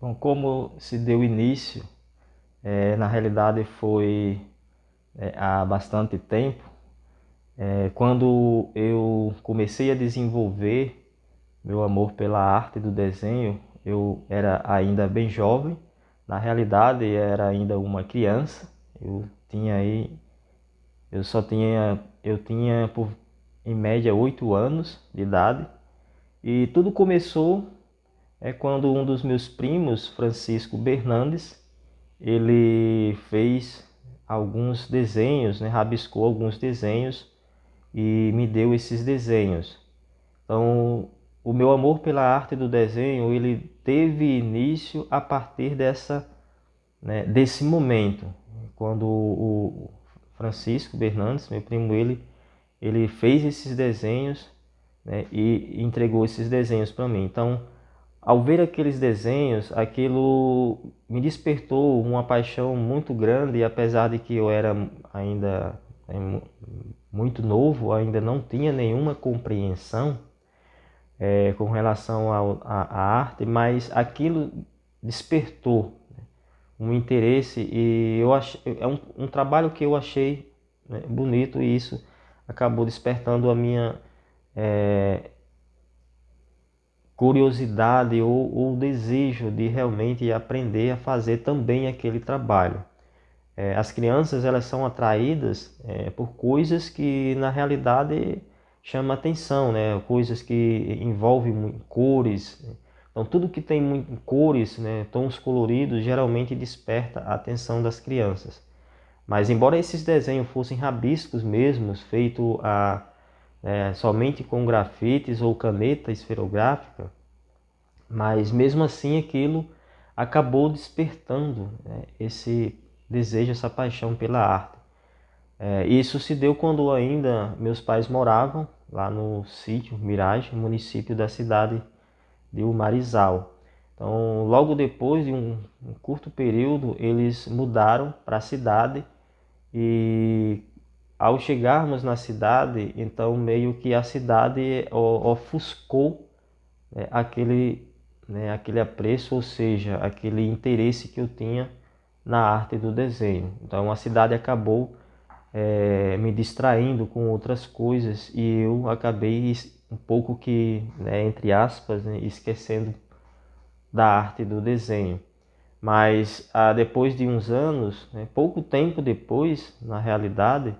Bom, como se deu início, na realidade foi há bastante tempo. Quando eu comecei a desenvolver meu amor pela arte do desenho, eu era ainda bem jovem. Na realidade, era ainda uma criança. Eu tinha aí, eu só tinha, eu tinha por em média 8 anos de idade. E tudo começou quando um dos meus primos, Francisco Bernandes, ele fez alguns desenhos, né, rabiscou alguns desenhos e me deu esses desenhos. Então, o meu amor pela arte do desenho, ele teve início a partir desse momento, quando o Francisco Bernandes, meu primo, ele fez esses desenhos, né, e entregou esses desenhos para mim. Então, ao ver aqueles desenhos, aquilo me despertou uma paixão muito grande, e apesar de que eu era ainda muito novo, ainda não tinha nenhuma compreensão com relação à arte, mas aquilo despertou um interesse e eu achei, é um trabalho que eu achei, né, bonito, e isso acabou despertando a minha curiosidade ou desejo de realmente aprender a fazer também aquele trabalho. As crianças, elas são atraídas por coisas que na realidade chamam atenção, né? Coisas que envolvem cores. Então tudo que tem muito cores, né, tons coloridos, geralmente desperta a atenção das crianças. Mas embora esses desenhos fossem rabiscos mesmos, feitos somente com grafites ou caneta esferográfica, mas mesmo assim aquilo acabou despertando, né, esse desejo, essa paixão pela arte. Isso se deu quando ainda meus pais moravam lá no sítio Mirage, município da cidade de Umarizal. Então, logo depois de um curto período, eles mudaram para a cidade e ao chegarmos na cidade, então meio que a cidade ofuscou aquele apreço, ou seja, aquele interesse que eu tinha na arte do desenho. Então a cidade acabou me distraindo com outras coisas e eu acabei um pouco que, né, entre aspas, né, esquecendo da arte do desenho. Mas depois de uns anos, né, pouco tempo depois, na realidade,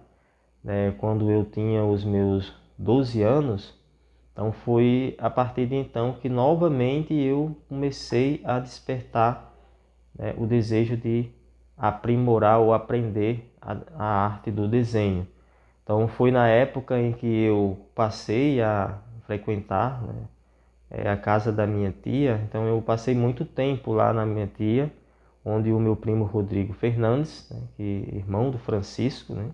né, quando eu tinha os meus 12 anos, então foi a partir de então que novamente eu comecei a despertar, né, o desejo de aprimorar ou aprender a arte do desenho. Então foi na época em que eu passei a frequentar, né, a casa da minha tia. Então eu passei muito tempo lá na minha tia, onde o meu primo Rodrigo Fernandes, né, que é irmão do Francisco, né,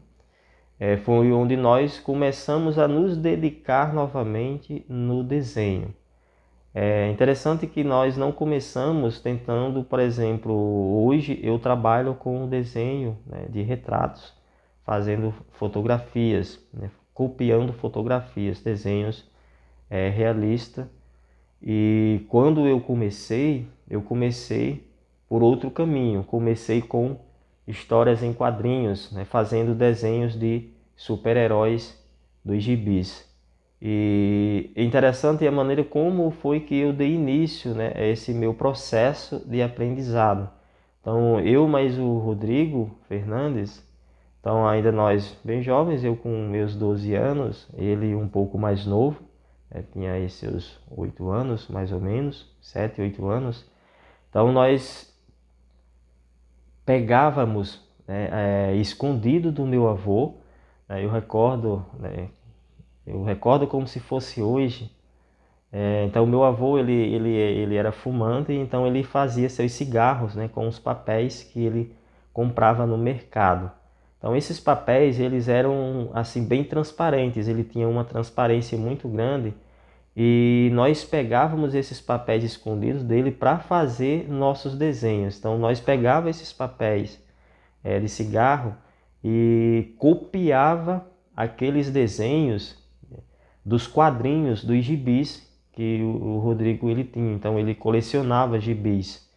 foi onde nós começamos a nos dedicar novamente no desenho. É interessante que nós não começamos tentando, por exemplo, hoje eu trabalho com o desenho, né, de retratos, fazendo fotografias, né, copiando fotografias, desenhos realistas. E quando eu comecei por outro caminho. Comecei com histórias em quadrinhos, né, fazendo desenhos de super-heróis dos gibis. E é interessante a maneira como foi que eu dei início, né, a esse meu processo de aprendizado. Então, eu mais o Rodrigo Fernandes, então ainda nós bem jovens, eu com meus 12 anos, ele um pouco mais novo, tinha aí seus 8 anos, mais ou menos, 7, 8 anos. Então nós pegávamos, né, escondido do meu avô, né, eu recordo como se fosse hoje. Então o meu avô ele era fumante, então ele fazia seus cigarros, né, com os papéis que ele comprava no mercado. Então esses papéis eles eram assim bem transparentes, ele tinha uma transparência muito grande e nós pegávamos esses papéis escondidos dele para fazer nossos desenhos. Então nós pegava esses papéis de cigarro e copiava aqueles desenhos dos quadrinhos dos gibis que o Rodrigo ele tinha. Então ele colecionava gibis.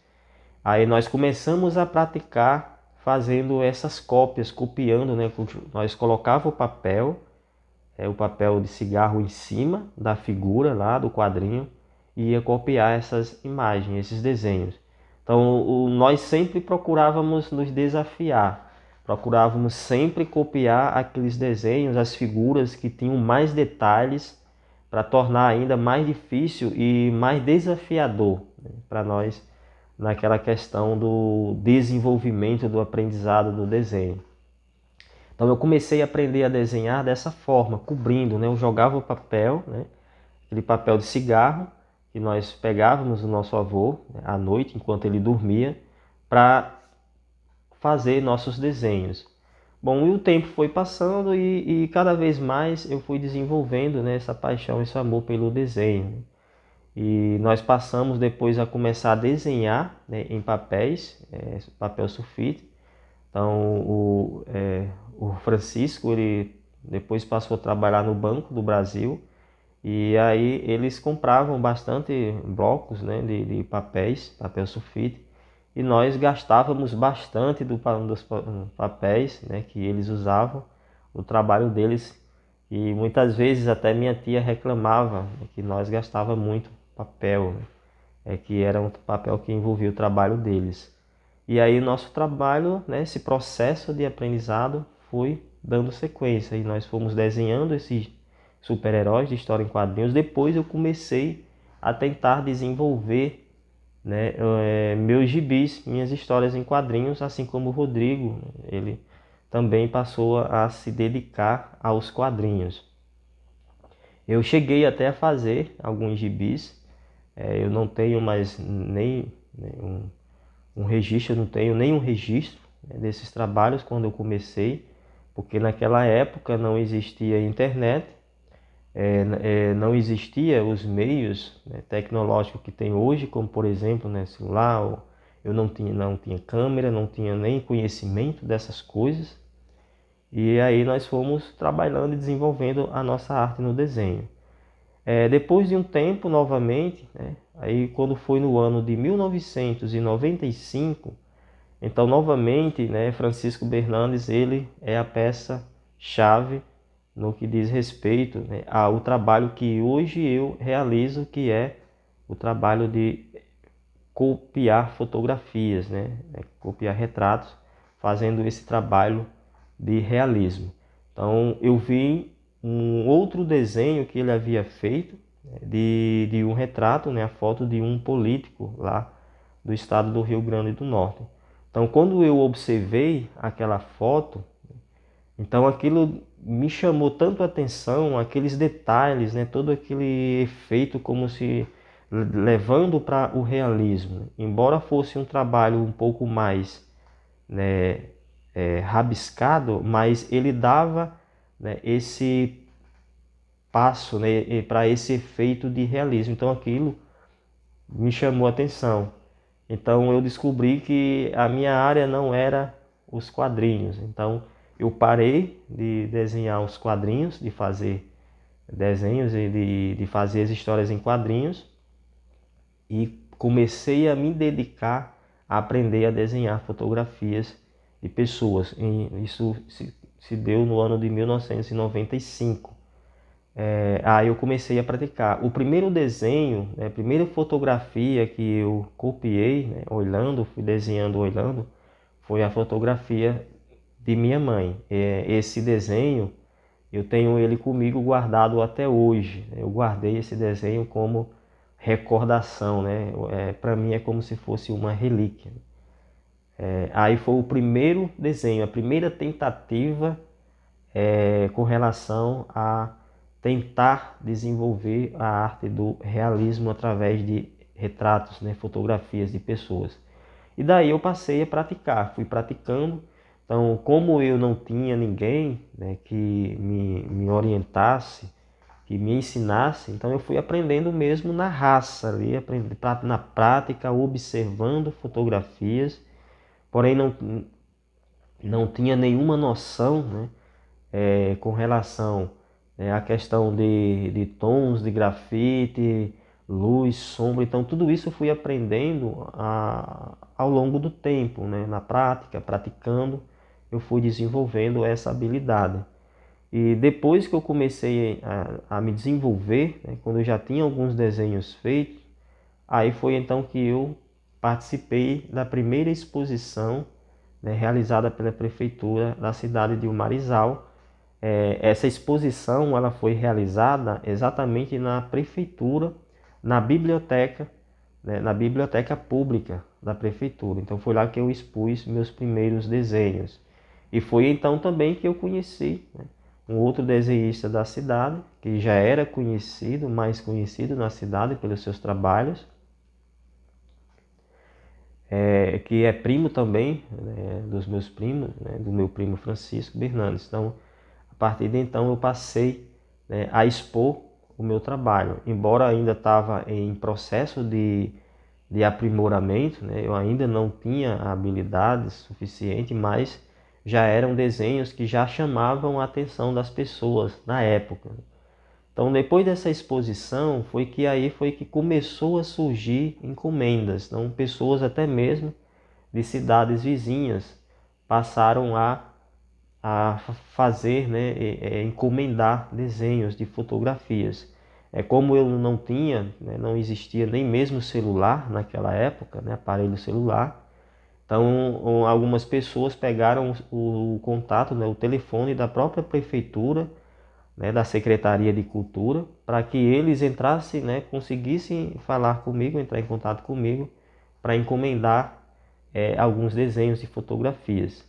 Aí nós começamos a praticar fazendo essas cópias, copiando, né? Nós colocava o papel de cigarro em cima da figura lá do quadrinho e ia copiar essas imagens, esses desenhos. Então nós sempre procurávamos nos desafiar, procurávamos sempre copiar aqueles desenhos, as figuras que tinham mais detalhes para tornar ainda mais difícil e mais desafiador, né, para nós naquela questão do desenvolvimento do aprendizado do desenho. Então eu comecei a aprender a desenhar dessa forma, cobrindo, né? Eu jogava o papel, né? Aquele papel de cigarro que nós pegávamos do nosso avô, né, à noite, enquanto ele dormia, para fazer nossos desenhos. Bom, e o tempo foi passando e cada vez mais eu fui desenvolvendo, né, essa paixão, esse amor pelo desenho. E nós passamos depois a começar a desenhar, né, em papéis, papel sulfite. Então o Francisco, ele depois passou a trabalhar no Banco do Brasil e aí eles compravam bastante blocos, né, de papéis, papel sulfite, e nós gastávamos bastante dos papéis, né, que eles usavam, o trabalho deles, e muitas vezes até minha tia reclamava, né, que nós gastava muito papel, né, que era um papel que envolvia o trabalho deles. E aí o nosso trabalho, né, esse processo de aprendizado foi dando sequência e nós fomos desenhando esses super-heróis de história em quadrinhos. Depois eu comecei a tentar desenvolver, né, meus gibis, minhas histórias em quadrinhos, assim como o Rodrigo, ele também passou a se dedicar aos quadrinhos. Eu cheguei até a fazer alguns gibis, eu não tenho mais nem um registro, eu não tenho nenhum registro, né, desses trabalhos quando eu comecei, porque naquela época não existia internet, não existia os meios, né, tecnológicos que tem hoje, como por exemplo, né, celular. Eu não tinha câmera, não tinha nem conhecimento dessas coisas. E aí nós fomos trabalhando e desenvolvendo a nossa arte no desenho. Depois de um tempo, novamente, né, aí quando foi no ano de 1995, então novamente, né, Francisco Bernardes, ele é a peça-chave no que diz respeito, né, ao trabalho que hoje eu realizo, que é o trabalho de copiar fotografias, né, copiar retratos, fazendo esse trabalho de realismo. Então eu vi um outro desenho que ele havia feito, né, de um retrato, né, a foto de um político lá do estado do Rio Grande do Norte. Então quando eu observei aquela foto, então aquilo me chamou tanto a atenção, aqueles detalhes, né, todo aquele efeito como se levando para o realismo. Embora fosse um trabalho um pouco mais, né, rabiscado, mas ele dava, né, esse passo, né, para esse efeito de realismo. Então aquilo me chamou a atenção. Então eu descobri que a minha área não era os quadrinhos. Então eu parei de desenhar os quadrinhos, de fazer desenhos e de fazer as histórias em quadrinhos e comecei a me dedicar a aprender a desenhar fotografias de pessoas. E isso se deu no ano de 1995. Aí eu comecei a praticar. O primeiro desenho, né, a primeira fotografia que eu copiei, né, olhando, fui desenhando olhando, foi a fotografia de minha mãe. Esse desenho, eu tenho ele comigo guardado até hoje. Eu guardei esse desenho como recordação, né? Para mim é como se fosse uma relíquia. Aí foi o primeiro desenho, a primeira tentativa com relação a tentar desenvolver a arte do realismo através de retratos, né, fotografias de pessoas. E daí eu passei a praticar, fui praticando. Então, como eu não tinha ninguém, né, que me orientasse, que me ensinasse, então eu fui aprendendo mesmo na raça, ali, na prática, observando fotografias, porém não tinha nenhuma noção, né, com relação, à questão de tons de grafite, luz, sombra. Então tudo isso eu fui aprendendo ao longo do tempo, né? Na prática, praticando, eu fui desenvolvendo essa habilidade. E depois que eu comecei a me desenvolver, né? Quando eu já tinha alguns desenhos feitos, aí foi então que eu participei da primeira exposição, né, realizada pela prefeitura da cidade de Umarizal. Essa exposição ela foi realizada exatamente na prefeitura, na biblioteca, né, na biblioteca pública da prefeitura. Então foi lá que eu expus meus primeiros desenhos. E foi então também que eu conheci, né, um outro desenhista da cidade, que já era conhecido, mais conhecido na cidade pelos seus trabalhos, que é primo também, né, dos meus primos, né, do meu primo Francisco Bernardes. Então, a partir de então, eu passei, né, a expor o meu trabalho. Embora ainda estava em processo de aprimoramento, né, eu ainda não tinha a habilidade suficiente, mas já eram desenhos que já chamavam a atenção das pessoas na época. Então, depois dessa exposição, foi que começou a surgir encomendas. Então, pessoas até mesmo de cidades vizinhas passaram a fazer, né, encomendar desenhos de fotografias. Como eu não tinha, né, não existia nem mesmo celular naquela época, né, aparelho celular. Então, algumas pessoas pegaram o contato, né, o telefone da própria prefeitura, né, da Secretaria de Cultura, para que eles entrassem, né, conseguissem falar comigo, entrar em contato comigo, para encomendar alguns desenhos e fotografias.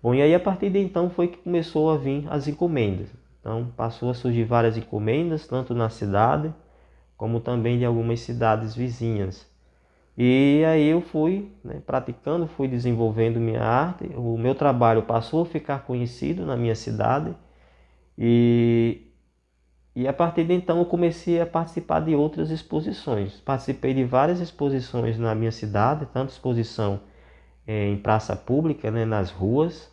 Bom, e aí a partir de então foi que começou a vir as encomendas. Então passou a surgir várias encomendas, tanto na cidade, como também de algumas cidades vizinhas. E aí eu fui, né, praticando, fui desenvolvendo minha arte, o meu trabalho passou a ficar conhecido na minha cidade, e e a partir de então eu comecei a participar de outras exposições. Participei de várias exposições na minha cidade, tanto exposição em praça pública, né, nas ruas,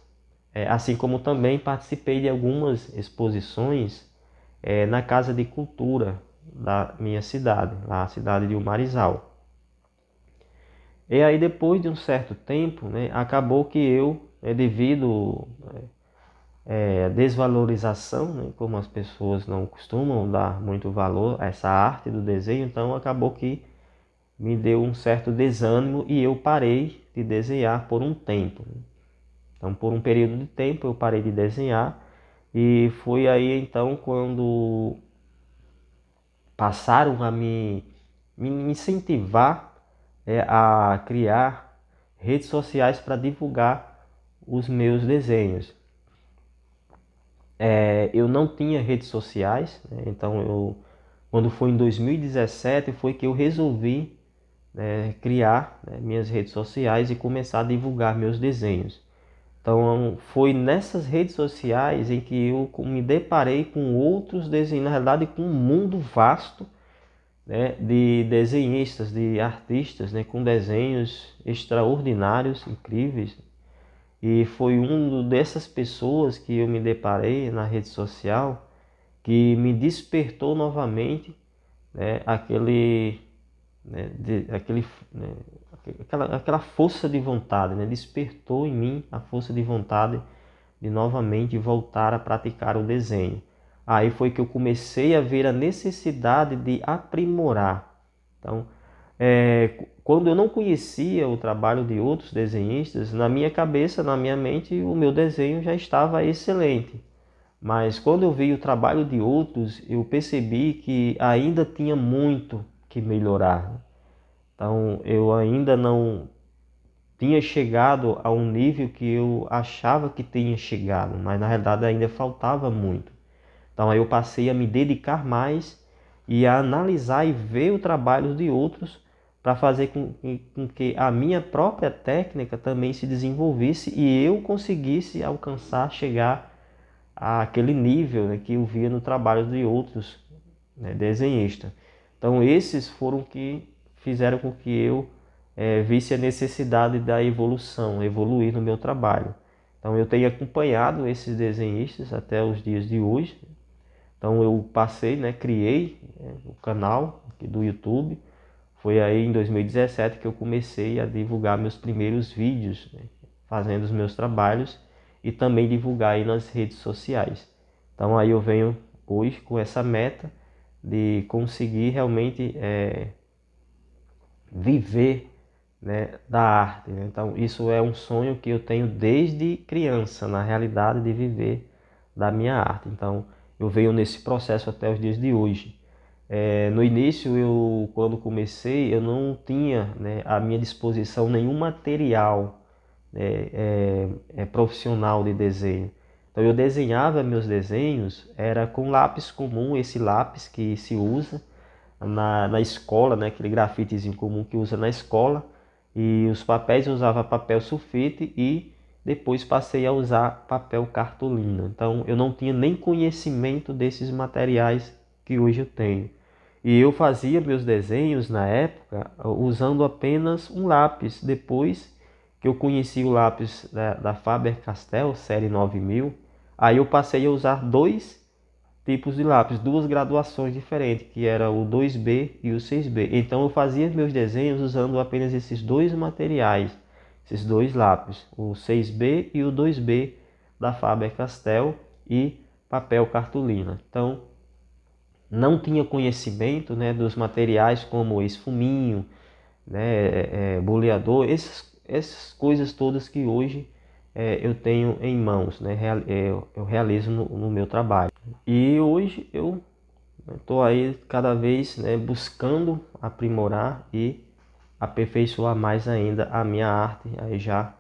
assim como também participei de algumas exposições na Casa de Cultura da minha cidade, lá na cidade de Umarizal. E aí depois de um certo tempo, né, acabou que eu, devido desvalorização, né, como as pessoas não costumam dar muito valor a essa arte do desenho, então acabou que me deu um certo desânimo e eu parei de desenhar por um tempo. Então, por um período de tempo eu parei de desenhar, e foi aí então quando passaram a me incentivar a criar redes sociais para divulgar os meus desenhos. Eu não tinha redes sociais, né? Então quando foi em 2017 foi que eu resolvi, criar, né, minhas redes sociais e começar a divulgar meus desenhos. Então foi nessas redes sociais em que eu me deparei com outros desenhos, na realidade com um mundo vasto, né, de desenhistas, de artistas, né, com desenhos extraordinários, incríveis. E foi dessas pessoas que eu me deparei na rede social que me despertou novamente, né, né, aquela força de vontade, né, despertou em mim a força de vontade de novamente voltar a praticar o desenho. Aí foi que eu comecei a ver a necessidade de aprimorar. Então, quando eu não conhecia o trabalho de outros desenhistas, na minha cabeça, na minha mente, o meu desenho já estava excelente. Mas quando eu vi o trabalho de outros, eu percebi que ainda tinha muito que melhorar. Então, eu ainda não tinha chegado a um nível que eu achava que tinha chegado, mas na realidade ainda faltava muito. Então, aí eu passei a me dedicar mais e a analisar e ver o trabalho de outros para fazer com que a minha própria técnica também se desenvolvesse e eu conseguisse alcançar, chegar àquele nível, né, que eu via no trabalho de outros, né, desenhistas. Então esses foram que fizeram com que eu visse a necessidade da evolução, evoluir no meu trabalho. Então eu tenho acompanhado esses desenhistas até os dias de hoje. Então eu passei, né, criei o canal aqui do YouTube. Foi aí em 2017 que eu comecei a divulgar meus primeiros vídeos, né, fazendo os meus trabalhos e também divulgar aí nas redes sociais. Então aí eu venho hoje com essa meta de conseguir realmente viver, né, da arte, né? Então isso é um sonho que eu tenho desde criança, na realidade, de viver da minha arte. Então eu venho nesse processo até os dias de hoje. No início, quando comecei, eu não tinha, né, à minha disposição nenhum material, né, profissional de desenho. Então eu desenhava meus desenhos, era com lápis comum, esse lápis que se usa na escola, né, aquele grafitezinho comum que usa na escola. E os papéis eu usava papel sulfite e depois passei a usar papel cartolina. Então eu não tinha nem conhecimento desses materiais que hoje eu tenho. E eu fazia meus desenhos na época usando apenas um lápis. Depois que eu conheci o lápis da Faber-Castell, série 9000, aí eu passei a usar dois tipos de lápis, duas graduações diferentes, que era o 2B e o 6B. Então eu fazia meus desenhos usando apenas esses dois materiais, esses dois lápis, o 6B e o 2B da Faber-Castell e papel cartolina. Então não tinha conhecimento, né, dos materiais como esfuminho, né, boleador, essas coisas todas que hoje eu tenho em mãos, né, eu realizo no meu trabalho. E hoje eu estou aí cada vez, né, buscando aprimorar e aperfeiçoar mais ainda a minha arte, aí já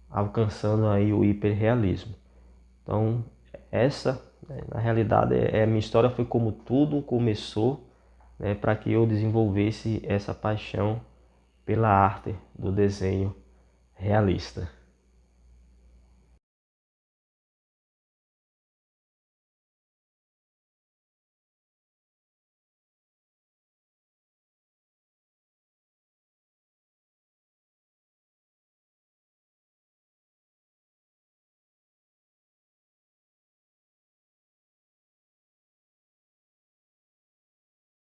alcançando aí o hiperrealismo. Então essa, né, na realidade, a minha história foi como tudo começou, né, para que eu desenvolvesse essa paixão pela arte do desenho realista.